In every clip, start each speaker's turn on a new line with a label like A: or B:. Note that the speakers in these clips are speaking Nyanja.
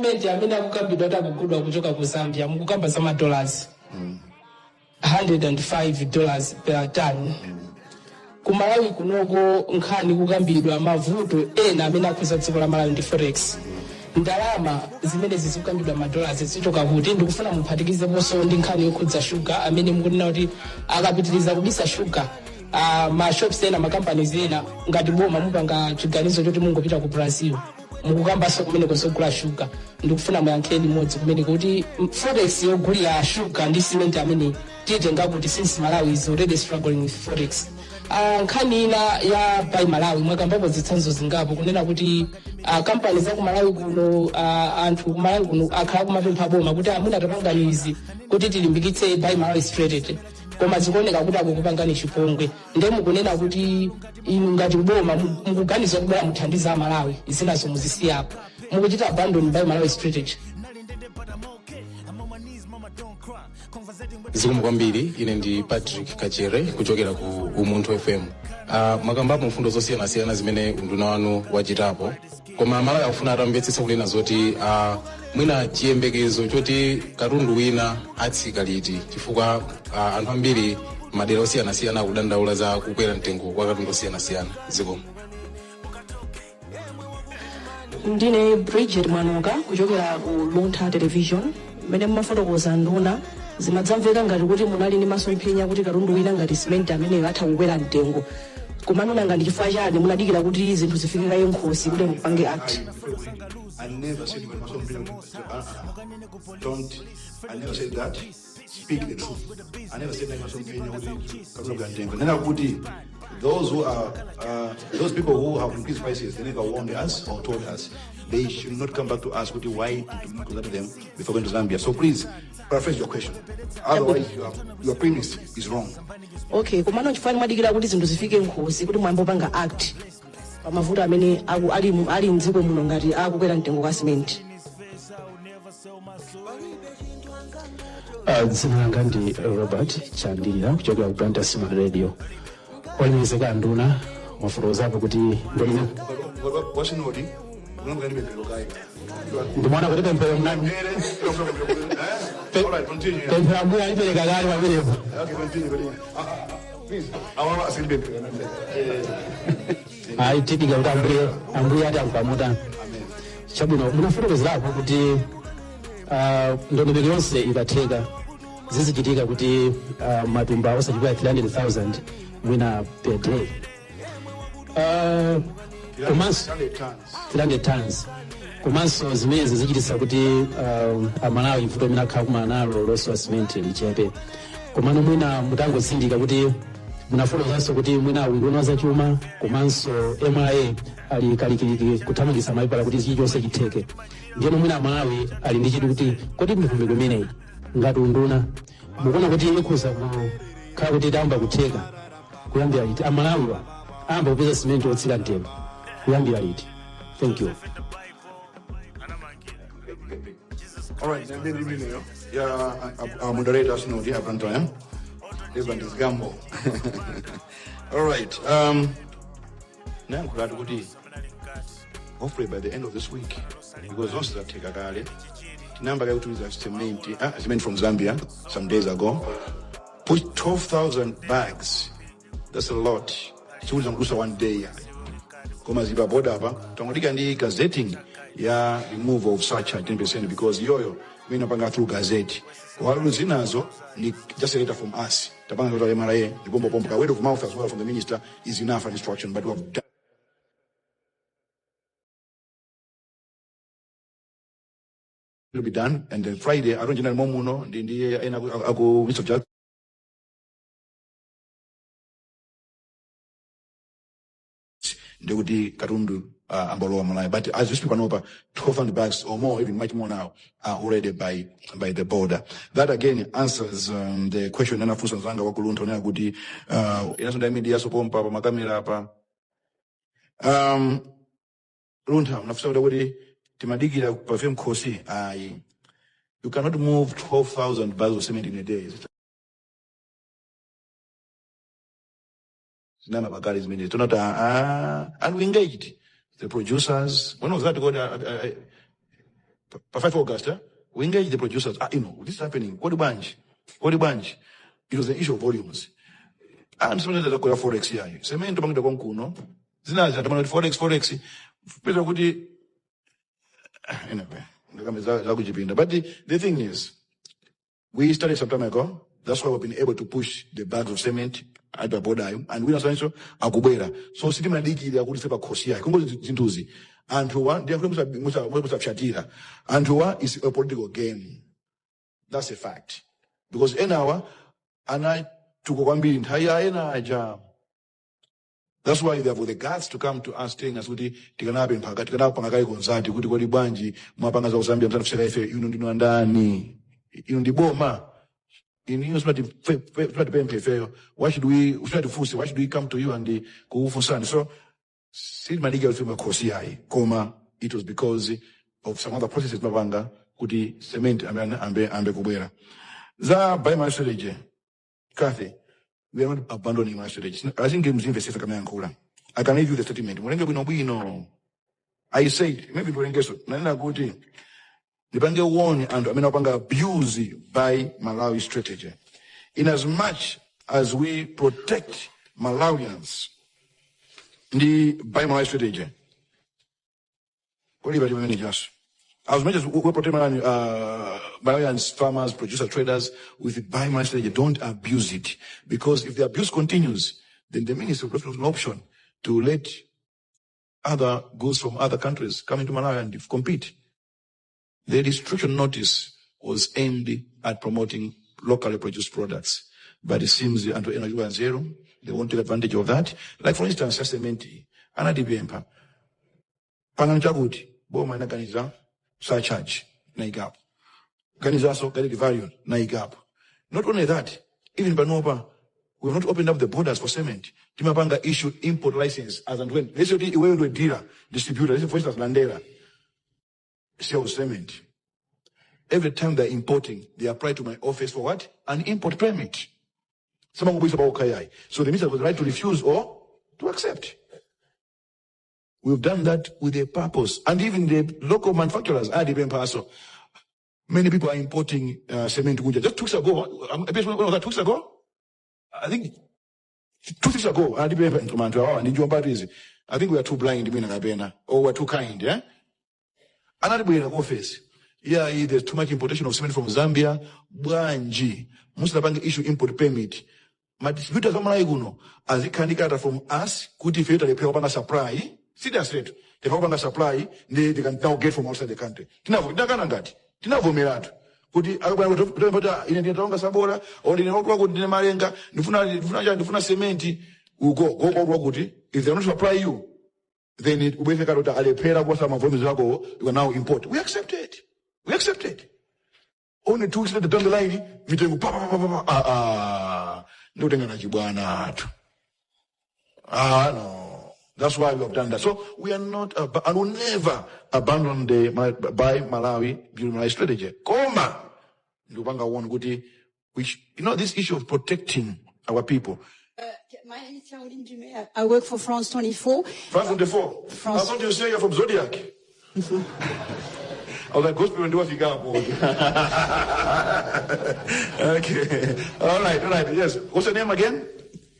A: cement amene akukambidwa kuti akugulwa kuchoka ku Zambia mukukamba za $100 $105 per ton. Ku Malawi kunoko nkhani kukambidwa mavuto ena amene akhuza dziko la Malawi ndi forex. Ndalama zimene zikukambidwa $100 zichoka kuti ndikufuna muphatikizeponso ndi nkhani yokhudza sugar amene mukunena kuti akapitiriza kubisa sugar ma shops ena makampanies ena ngati boma mupanga chiganizo choti mungopita ku Brazil mukukambanso kumene kosogula sugar. Ndikufuna muyankheni modzi kumene kuti forex yogulira sugar ndi cement amene titenga kuti since Malawi is already struggling with forex. Nkhani ina ya Bai Malawi mwakambapo zitsanzo zingapo kunena kuti companies za ku Malawi kuno anthu ku Malawi kuno akhala kumapempha boma kuti amuna tapanganizi kuti tilimbikitse Bai Malawi strategy koma zikuoneka kuti akukupangani chipongwe ndiye mukunena kuti inu ngati boma mukuganiza kubwera muthandiza Malawi zinazo muzisiyapo mukuchita abandon Bai Malawi strategy.
B: Zikomo kwambiri. Ine ndi Patrick Kachere kuchokera ku Umunthu FM. Mwakambapo mfundo zosiyana-siyana zimene unduna wanu wachitapo koma Malawi akufuna atamvetsetsa kunena zoti mwina chiyembekezo choti katundu wina atsika liti chifukwa anthu ambiri madera osiyana-siyana akudandaula za kukwera mtengo kwa katundu osiyana-siyana. Zikomo.
C: Ndine Bridget Mwanuka kuchokera ku Luntha Television mene mmafotokoza nduna zimadzamveka ngati kuti munali ndi masomphenya kuti katundu wina ngati cement amene atha kukwera mtengo koma nona ngati chifukwa chani munadikira kuti zinthu zifike kaye nkhosi kuti mupange act.
D: I never said don't. I never said that. Speak the truth. I never said that. Those who are those people who have increased prices, they never warned us or told us. They should not come back to us with why did not consider them before going to Zambia. So please paraphrase your question. Otherwise, your premise is wrong.
C: Okay, kumano chifani mwadikira kuti zinthu zifike nkhosi kuti mwambo panga act pamavuto amene ali mdziko muno ngati akukwera mtengo kwa cement.
E: Dzina langa ndi Robert Chandira kuchokera ku Branta Smart Radio. Olemezeka nduna wafotokozapo kuti ndine
D: wasinodi
E: ndimwana kuti pempero mnani pempero mbuya alipereka kale pamenepo. Ayi tipika kuti ambuya ati akupamuta chabwino munafotokozerapo kuti ndondomeko yonse ikatheka zizichitika kuti matumba osachipira 300,000 mwina per day. Komanso 300 tons. Komanso zimene zichititsa kuti Amalawi vuto limene akhala kumana nalo losowa cement lichepe. Komano mwina mutangotsindika kuti munafotokozanso kuti mwina unduna za chuma komanso MIA ali kalikiliki kuthamangitsa mapepala kuti chilichonse chitheke. Ndiye mwina Amalawi ali ndi chidwi kuti kodi ndikumbeko imeneyi ngati unduna mukuona kuti ikhoza kukhala kuti idayamba kutheka kuyambira liti Amalawi ayamba kupeza cement otsika mtengo kuyambira liti. Thank you.
D: All right, then our moderator Sinodi Abrantoya. This one is Gambo. All right. Now I'm glad to hopefully by the end of this week, because those that take a rally, the number I to is cement from Zambia some days ago. Put 12,000 bags. That's a lot. It was on one day. Koma ziba boda hapa. Tongolika ndi gazetting ya remove of such 10% because yoyo mimi napanga through gazette. Wale zinazo ni just a letter from us. Tapanga kutoka MRA, the bombo pompa. Word of mouth as well from the minister is enough for instruction, but we have done will be done, and then Friday I don't know momuno ndi aku Mr. Judge. They would be Karundu Ambaloa Malai. But as you speak on over 1200 bags or more, even much more now, are already by the border. That again answers the question Nana Funso Zanga Wakulunto na Gudi inasonda media so pompa pa makamera hapa. Lunta nafusa wadi timadigira perfume kosi you cannot move 12,000 bags of cement in a day. None of our guys minutes. Not and we engaged the producers. When was that going? 5 August, we engaged the producers. This is happening. What the bunch? It was an issue of volumes. And so that I call Forex here. Cement among the Concuno. Zinaza, Forex. Anyway, but the thing is, we started some time ago. That's why we've been able to push the bags of cement at the border, and we are so akubera. So city madiki they are going to say kosia. Kongo zintuzi. And who they are going to shatira. And who is a political game. That's a fact. Because in our and I took one being higher. That's why they have the guts to come to us saying as kuti tikanabe mpaka tikanapangakai konzati kuti kodi banji mwapanga za Zambia mtana kusema ife ndino ndani ndiboma in smart fail. Why should we come to you and kuufusani? So Sid Madiga film kosi koma it was because of some other processes mabanga kuti cement ambe kubwera za by my strategy Kathy. We are not abandoning my strategy. I think games invest kama yankula. I can give you the statement. Mulenge bino. I said maybe mulenge so. Nana kuti. Nipange warn and napanga abuse by Malawi strategy. In as much as we protect Malawians, by Malawi strategy. What do you manage? As much as we protect Malawians, farmers, producers, traders, with the buy-my strategy, don't abuse it. Because if the abuse continues, then the minister will have an option to let other goods from other countries come into Malawi and compete. The restriction notice was aimed at promoting locally produced products. But it seems the Anto Zero, they won't take advantage of that. Like for instance, Sementi, Anadibempa, Pananjaguti, Boma Naganiza, surcharge, naigap. Ganizaso, Gadi value, naigap. Not only that, even Banoba, we have not opened up the borders for cement. Timapanga issued import license as and when. Let's say we went to a dealer, distributor, let's say for instance Landera, sells cement. Every time they're importing, they apply to my office for what? An import permit. Someone will be about Kayai. So the minister was right to refuse or to accept. We've done that with a purpose. And even the local manufacturers are the paso. Many people are importing cement. Just 2 weeks ago, that 2 weeks ago? I think 2 weeks ago, I think we are too blind, or we're too kind, yeah? Another way in the office. Yeah, there's too much importation of cement from Zambia. Bwanji. Most of the issue import permit. My distributors as a candidate from us, could if they pay up supply. See that straight. They have a supply, they can now get from outside the country. Tinavo miratu. Kuti akubana in the tonga sabora or in okwa kuti marenga ndifuna cement go kuti if they don't supply you then it ubefeka kuti alepera kwa sama volumes zako you can now import. We accept it. Only 2 weeks later down the line mitengo ndio tenga na chibwana atu. No. That's why we have done that. So we are not, and will never abandon the by Malawi Malawi strategy. Koma, which this issue of protecting our people.
F: My name is Caroline Dumais. I work for France 24.
D: France 24. I thought you say you're from Zodiac. I was like, gospel and do what you got. Okay. All right. Yes. What's your name again?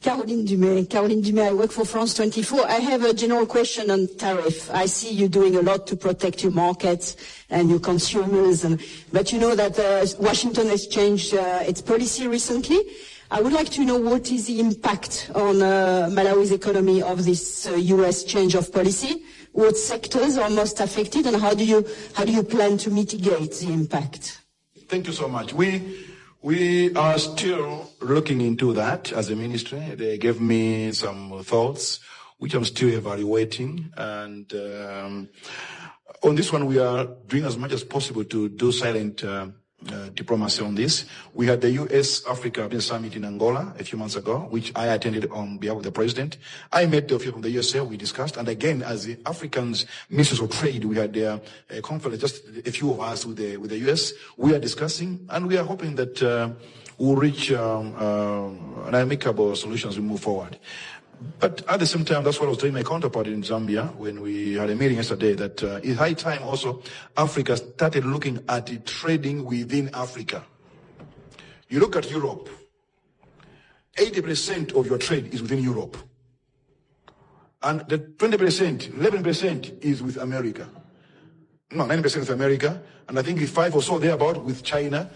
F: Caroline Dumais, I work for France 24. I have a general question on tariff. I see you doing a lot to protect your markets and your consumers, but you know that Washington has changed its policy recently. I would like to know what is the impact on Malawi's economy of this U.S. change of policy. What sectors are most affected, and how do you plan to mitigate the impact?
D: Thank you so much. We are still looking into that as a ministry. They gave me some thoughts, which I'm still evaluating. And on this one, we are doing as much as possible to do silent diplomacy on this. We had the U.S.-Africa Summit in Angola a few months ago, which I attended on behalf of the president. I met the official from the USA, we discussed, and again, as the Africans Ministers of Trade, we had a conference, just a few of us with the US. We are discussing, and we are hoping that we'll reach an amicable solution as we move forward. But at the same time, that's what I was telling my counterpart in Zambia when we had a meeting yesterday, that it's high time also Africa started looking at the trading within Africa. You look at Europe, 80% of your trade is within Europe. And the 20%, 11% is with America. No, 9% with America, and I think 5 or so thereabout with China.